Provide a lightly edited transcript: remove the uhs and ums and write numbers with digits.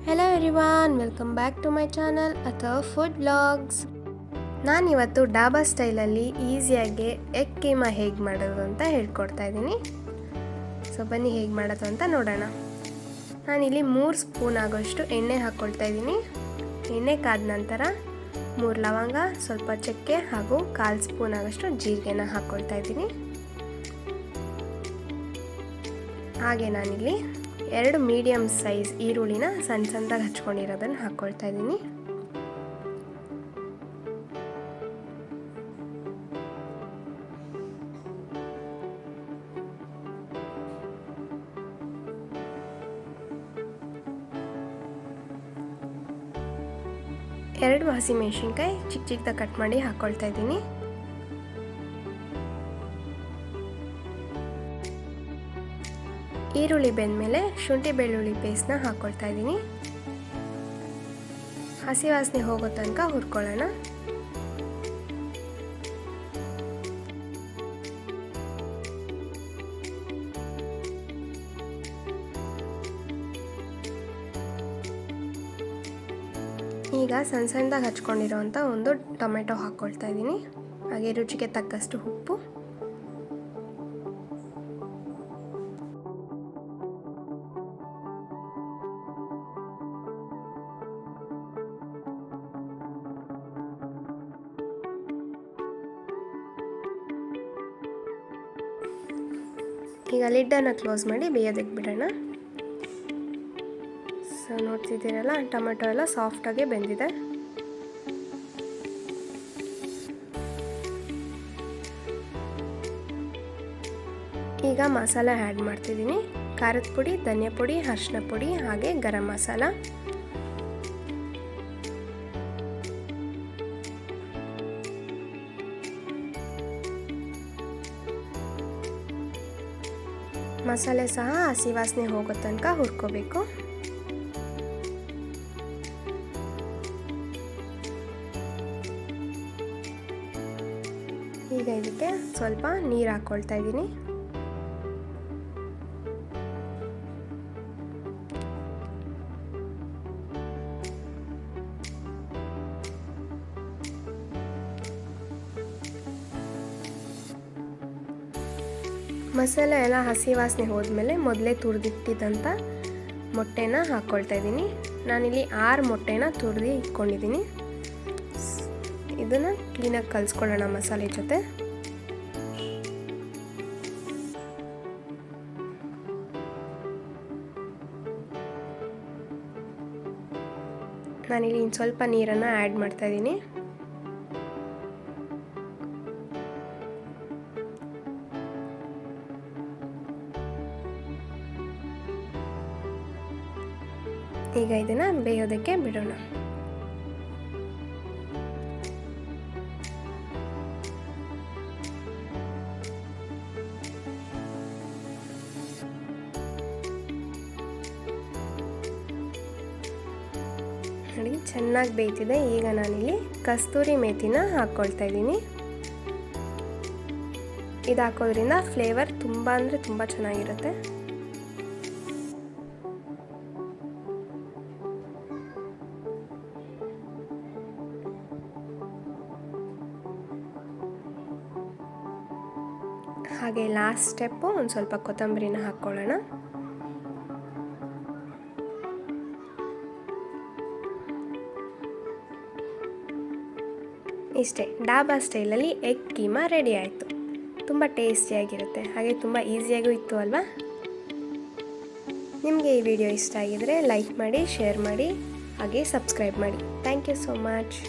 Hello everyone, welcome back to my channel ಅಥವಾ food vlogs. ನಾನಿವತ್ತು ಡಾಬಾ ಸ್ಟೈಲಲ್ಲಿ ಈಸಿಯಾಗಿ ಎಗ್ ಕೀಮಾ ಹೇಗೆ ಮಾಡೋದು ಅಂತ ಹೇಳ್ಕೊಡ್ತಾ ಇದ್ದೀನಿ. ಸೊ ಬನ್ನಿ ಹೇಗೆ ಮಾಡೋದು ಅಂತ ನೋಡೋಣ. ನಾನಿಲ್ಲಿ 3 ಸ್ಪೂನ್ ಆಗೋಷ್ಟು ಎಣ್ಣೆ ಹಾಕ್ಕೊಳ್ತಾ ಇದ್ದೀನಿ. ಎಣ್ಣೆ ಕಾದ ನಂತರ 3 ಲವಂಗ, ಸ್ವಲ್ಪ ಚಕ್ಕೆ ಹಾಗೂ 1/4 ಸ್ಪೂನ್ ಆಗೋಷ್ಟು ಜೀರಿಗೆನ ಹಾಕ್ಕೊಳ್ತಾ ಇದ್ದೀನಿ. ಹಾಗೆ ನಾನಿಲ್ಲಿ 2 ಮೀಡಿಯಮ್ ಸೈಜ್ ಈರುಳ್ಳಿನ ಸಣ್ಣದಾಗಿ ಹಚ್ಕೊಂಡಿರೋದನ್ನು ಹಾಕ್ಕೊಳ್ತಾ ಇದ್ದೀನಿ. ಎರಡು ಹಸಿಮೆಣಸಿನ್ಕಾಯಿ ಚಿಕ್ಕ ಚಿಕ್ಕದಾಗಿ ಕಟ್ ಮಾಡಿ ಹಾಕ್ಕೊಳ್ತಾ ಇದ್ದೀನಿ. ಈರುಳ್ಳಿ ಬೆಂದಮೇಲೆ ಶುಂಠಿ ಬೆಳ್ಳುಳ್ಳಿ ಪೇಸ್ಟ್ನ ಹಾಕ್ಕೊಳ್ತಾ ಇದ್ದೀನಿ. ಹಸಿ ವಾಸನೆ ಹೋಗೋ ತನಕ ಹುರ್ಕೊಳ್ಳೋಣ. ಈಗ ಸಣ್ಣದಾಗಿ ಹಚ್ಕೊಂಡಿರೋಂಥ ಒಂದು ಟೊಮೆಟೊ ಹಾಕ್ಕೊಳ್ತಾ ಇದ್ದೀನಿ. ಹಾಗೆ ರುಚಿಗೆ ತಕ್ಕಷ್ಟು ಉಪ್ಪು, ಈಗ ಲಿಡ್ಡನ್ನು ಕ್ಲೋಸ್ ಮಾಡಿ ಬೇಯೋದಕ್ಕೆ ಬಿಡೋಣ. ಸೊ ನೋಡ್ತಿದ್ದೀರಲ್ಲ, ಟೊಮೆಟೊ ಎಲ್ಲ ಸಾಫ್ಟಾಗಿ ಬೆಂದಿದೆ. ಈಗ ಮಸಾಲೆ ಆ್ಯಡ್ ಮಾಡ್ತಿದ್ದೀನಿ. ಖಾರದ ಪುಡಿ, ಧನಿಯಾ ಪುಡಿ, ಅರಿಶಿನ ಪುಡಿ ಹಾಗೆ ಗರಂ ಮಸಾಲ. ಮಸಾಲೆ ಸಹ ಹಸಿ ವಾಸನೆ ಹೋಗೋ ತನಕ ಹುರ್ಕೋಬೇಕು. ಈಗ ಇದಕ್ಕೆ ಸ್ವಲ್ಪ ನೀರು ಹಾಕ್ಕೊಳ್ತಾ ಇದ್ದೀನಿ. ಮಸಾಲೆ ಎಲ್ಲ ಹಸಿ ವಾಸನೆ ಹೋದ್ಮೇಲೆ ಮೊದಲೇ ತುರಿದಿಟ್ಟಿದ್ದಂಥ ಮೊಟ್ಟೆನ ಹಾಕ್ಕೊಳ್ತಾ ಇದ್ದೀನಿ. ನಾನಿಲ್ಲಿ 6 ಮೊಟ್ಟೆನ ತುರಿದು ಇಟ್ಕೊಂಡಿದ್ದೀನಿ. ಇದನ್ನು ಕ್ಲೀನಾಗಿ ಕಲಿಸ್ಕೊಳ್ಳೋಣ ಮಸಾಲೆ ಜೊತೆ. ನಾನಿಲ್ಲಿ ಇನ್ನು ಸ್ವಲ್ಪ ನೀರನ್ನು ಆ್ಯಡ್ ಮಾಡ್ತಾ ಇದ್ದೀನಿ. ಈಗ ಇದನ್ನು ಬೇಯೋದಕ್ಕೆ ಬಿಡೋಣ. ನೋಡಿ, ಚೆನ್ನಾಗಿ ಬೇಯ್ತಿದೆ. ಈಗ ನಾನಿಲ್ಲಿ ಕಸ್ತೂರಿ ಮೇಥಿನ ಹಾಕ್ಕೊಳ್ತಾ ಇದ್ದೀನಿ. ಇದು ಹಾಕೋದ್ರಿಂದ ಫ್ಲೇವರ್ ತುಂಬ ಅಂದರೆ ತುಂಬ ಚೆನ್ನಾಗಿರುತ್ತೆ. ಹಾಗೆ ಲಾಸ್ಟ್ ಸ್ಟೆಪ್ಪು ಒಂದು ಸ್ವಲ್ಪ ಕೊತ್ತಂಬರಿನ ಹಾಕ್ಕೊಳ್ಳೋಣ. ಇಷ್ಟೇ, ಡಾಬಾ ಸ್ಟೈಲಲ್ಲಿ ಎಗ್ ಕೀಮಾ ರೆಡಿ ಆಯಿತು. ತುಂಬ ಟೇಸ್ಟಿಯಾಗಿರುತ್ತೆ, ಹಾಗೆ ತುಂಬ ಈಸಿಯಾಗೂ ಇತ್ತು ಅಲ್ವಾ? ನಿಮಗೆ ಈ ವಿಡಿಯೋ ಇಷ್ಟ ಆಗಿದರೆ ಲೈಕ್ ಮಾಡಿ, ಶೇರ್ ಮಾಡಿ, ಹಾಗೆ ಸಬ್ಸ್ಕ್ರೈಬ್ ಮಾಡಿ. Thank you so much.